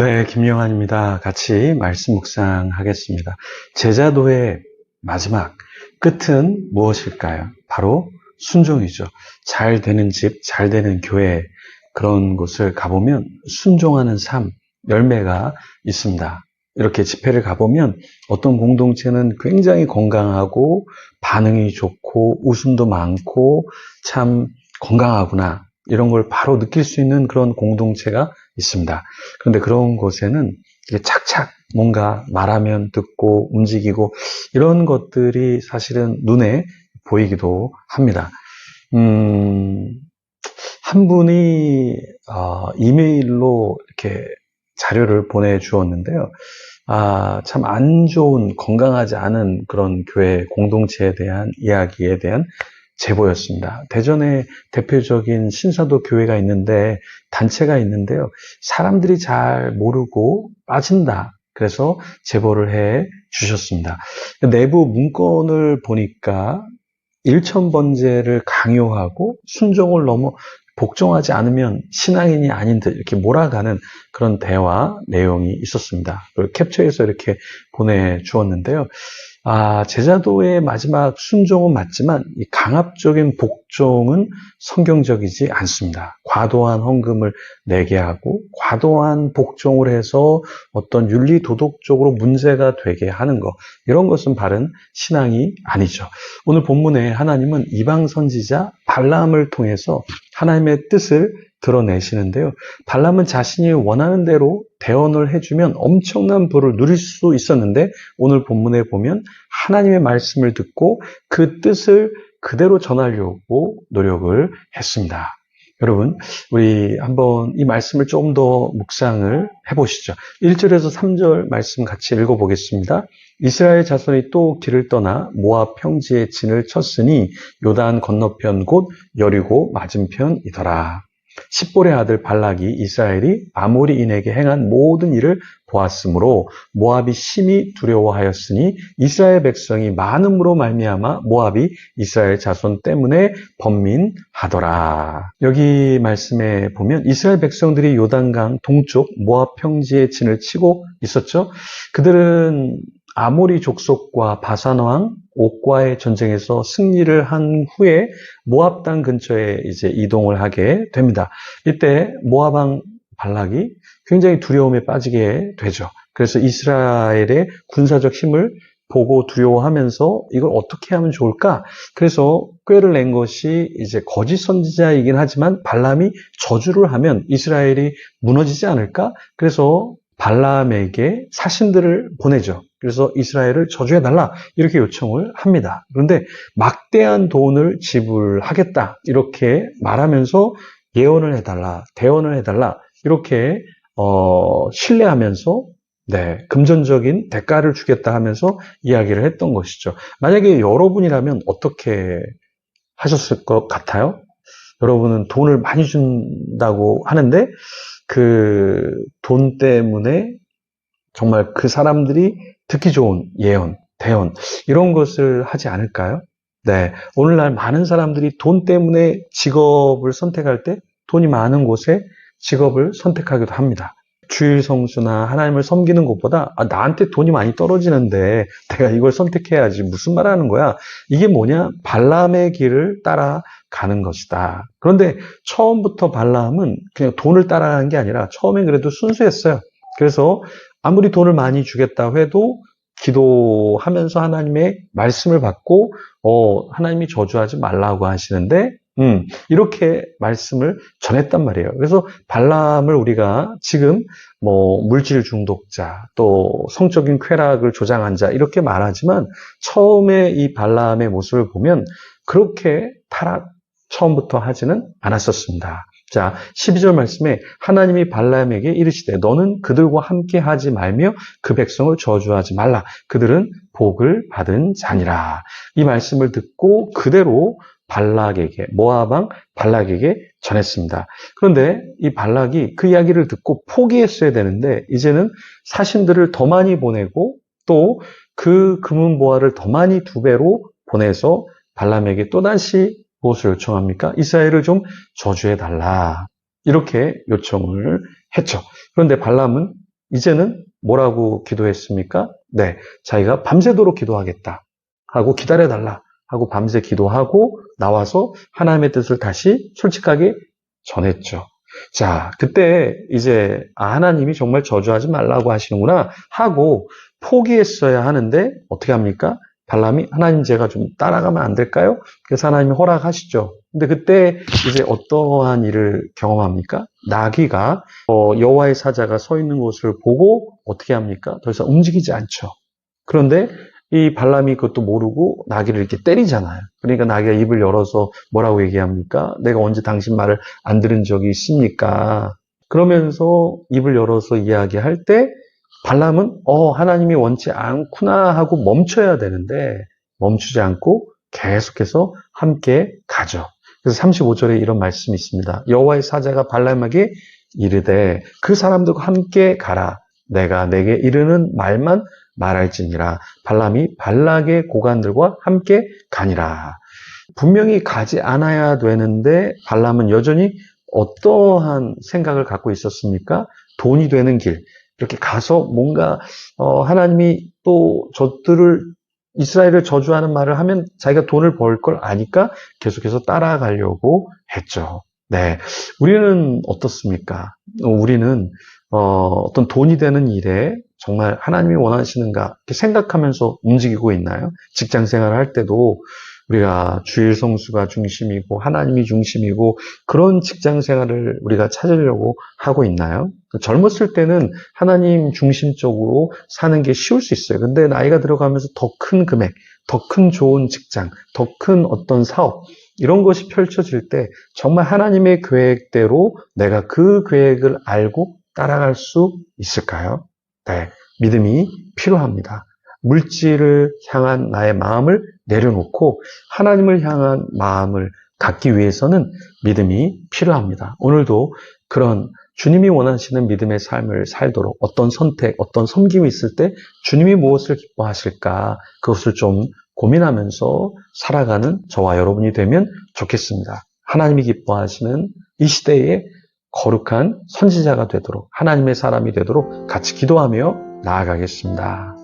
네, 김영환입니다. 같이 말씀 묵상하겠습니다. 제자도의 마지막 끝은 무엇일까요? 바로 순종이죠. 잘 되는 집, 잘 되는 교회, 그런 곳을 가보면 순종하는 삶, 열매가 있습니다. 이렇게 집회를 가보면 어떤 공동체는 굉장히 건강하고 반응이 좋고 웃음도 많고 참 건강하구나, 이런 걸 바로 느낄 수 있는 그런 공동체가 있습니다. 그런데 그런 곳에는 이게 착착 뭔가 말하면 듣고 움직이고 이런 것들이 사실은 눈에 보이기도 합니다. 한 분이 이메일로 이렇게 자료를 보내주었는데요. 참 안 좋은, 건강하지 않은 그런 교회 공동체에 대한 이야기에 대한 제보였습니다. 대전에 대표적인 신사도 교회가 있는데, 단체가 있는데요. 사람들이 잘 모르고 빠진다. 그래서 제보를 해 주셨습니다. 내부 문건을 보니까 일천번제를 강요하고 순종을 너무 복종하지 않으면 신앙인이 아닌 듯 이렇게 몰아가는 그런 대화 내용이 있었습니다. 그걸 캡처해서 이렇게 보내주었는데요. 제자도의 마지막 순종은 맞지만 이 강압적인 복종은 성경적이지 않습니다. 과도한 헌금을 내게 하고 과도한 복종을 해서 어떤 윤리 도덕적으로 문제가 되게 하는 것, 이런 것은 바른 신앙이 아니죠. 오늘 본문에 하나님은 이방 선지자 발람을 통해서 하나님의 뜻을 드러내시는데요. 발람은 자신이 원하는 대로 대언을 해주면 엄청난 부를 누릴 수 있었는데, 오늘 본문에 보면 하나님의 말씀을 듣고 그 뜻을 그대로 전하려고 노력을 했습니다. 여러분, 우리 한번 이 말씀을 조금 더 묵상을 해보시죠. 1절에서 3절 말씀 같이 읽어보겠습니다. 이스라엘 자손이 또 길을 떠나 모압 평지에 진을 쳤으니 요단 건너편 곧 여리고 맞은편이더라. 십볼의 아들 발락이 이스라엘이 아모리인에게 행한 모든 일을 보았으므로 모압이 심히 두려워하였으니 이스라엘 백성이 많음으로 말미암아 모압이 이스라엘 자손 때문에 번민하더라. 여기 말씀에 보면 이스라엘 백성들이 요단강 동쪽 모압 평지에 진을 치고 있었죠. 그들은 아모리 족속과 바산왕 옥과의 전쟁에서 승리를 한 후에 모압 땅 근처에 이제 이동을 하게 됩니다. 이때 모압 왕 발락이 굉장히 두려움에 빠지게 되죠. 그래서 이스라엘의 군사적 힘을 보고 두려워하면서 이걸 어떻게 하면 좋을까? 그래서 꾀를 낸 것이 이제 거짓 선지자이긴 하지만 발람이 저주를 하면 이스라엘이 무너지지 않을까? 그래서 발람에게 사신들을 보내죠. 그래서 이스라엘을 저주해달라, 이렇게 요청을 합니다. 그런데 막대한 돈을 지불하겠다, 이렇게 말하면서 예언을 해달라, 대언을 해달라, 이렇게 신뢰하면서 금전적인 대가를 주겠다 하면서 이야기를 했던 것이죠. 만약에 여러분이라면 어떻게 하셨을 것 같아요? 여러분은 돈을 많이 준다고 하는데 그 돈 때문에 정말 그 사람들이 듣기 좋은 예언, 대언, 이런 것을 하지 않을까요? 네. 오늘날 많은 사람들이 돈 때문에 직업을 선택할 때 돈이 많은 곳에 직업을 선택하기도 합니다. 주일 성수나 하나님을 섬기는 것보다 나한테 돈이 많이 떨어지는데 내가 이걸 선택해야지, 무슨 말 하는 거야? 이게 뭐냐? 발람의 길을 따라가는 것이다. 그런데 처음부터 발람은 그냥 돈을 따라가는 게 아니라 처음엔 그래도 순수했어요. 그래서 아무리 돈을 많이 주겠다고 해도 기도하면서 하나님의 말씀을 받고 하나님이 저주하지 말라고 하시는데 이렇게 말씀을 전했단 말이에요. 그래서 발람을 우리가 지금 물질 중독자, 또 성적인 쾌락을 조장한 자, 이렇게 말하지만 처음에 이 발람의 모습을 보면 그렇게 처음부터 하지는 않았었습니다. 자, 12절 말씀에 하나님이 발람에게 이르시되 너는 그들과 함께 하지 말며 그 백성을 저주하지 말라. 그들은 복을 받은 자니라. 이 말씀을 듣고 그대로 발락에게, 모압 왕 발락에게 전했습니다. 그런데 이 발락이 그 이야기를 듣고 포기했어야 되는데 이제는 사신들을 더 많이 보내고 또 그 금은보화를 더 많이 2배로 보내서 발람에게 또다시 무엇을 요청합니까? 이스라엘을 좀 저주해달라, 이렇게 요청을 했죠. 그런데 발람은 이제는 뭐라고 기도했습니까? 네, 자기가 밤새도록 기도하겠다 하고 기다려달라 하고 밤새 기도하고 나와서 하나님의 뜻을 다시 솔직하게 전했죠. 자, 그때 이제 하나님이 정말 저주하지 말라고 하시는구나 하고 포기했어야 하는데 어떻게 합니까? 발람이 하나님 제가 좀 따라가면 안 될까요? 그래서 하나님이 허락하시죠. 근데 그때 이제 어떠한 일을 경험합니까? 나귀가 여호와의 사자가 서 있는 곳을 보고 어떻게 합니까? 더 이상 움직이지 않죠. 그런데 이 발람이 그것도 모르고 나귀를 이렇게 때리잖아요. 그러니까 나귀가 입을 열어서 뭐라고 얘기합니까? 내가 언제 당신 말을 안 들은 적이 있습니까? 그러면서 입을 열어서 이야기할 때 발람은 하나님이 원치 않구나 하고 멈춰야 되는데 멈추지 않고 계속해서 함께 가죠. 그래서 35절에 이런 말씀이 있습니다. 여호와의 사자가 발람에게 이르되 그 사람들과 함께 가라. 내가 내게 이르는 말만 말할지니라. 발람이 발락의 고관들과 함께 가니라. 분명히 가지 않아야 되는데 발람은 여전히 어떠한 생각을 갖고 있었습니까? 돈이 되는 길. 이렇게 가서 뭔가 하나님이 또 저들을 이스라엘을 저주하는 말을 하면 자기가 돈을 벌 걸 아니까 계속해서 따라가려고 했죠. 네, 우리는 어떻습니까? 우리는 어떤 돈이 되는 일에 정말 하나님이 원하시는가 이렇게 생각하면서 움직이고 있나요? 직장 생활을 할 때도 우리가 주일 성수가 중심이고 하나님이 중심이고 그런 직장 생활을 우리가 찾으려고 하고 있나요? 젊었을 때는 하나님 중심적으로 사는 게 쉬울 수 있어요. 근데 나이가 들어가면서 더 큰 금액, 더 큰 좋은 직장, 더 큰 어떤 사업 이런 것이 펼쳐질 때 정말 하나님의 계획대로 내가 그 계획을 알고 따라갈 수 있을까요? 네, 믿음이 필요합니다. 물질을 향한 나의 마음을 내려놓고 하나님을 향한 마음을 갖기 위해서는 믿음이 필요합니다. 오늘도 그런 주님이 원하시는 믿음의 삶을 살도록 어떤 선택, 어떤 섬김이 있을 때 주님이 무엇을 기뻐하실까 그것을 좀 고민하면서 살아가는 저와 여러분이 되면 좋겠습니다. 하나님이 기뻐하시는 이 시대에 거룩한 선지자가 되도록 하나님의 사람이 되도록 같이 기도하며 나아가겠습니다.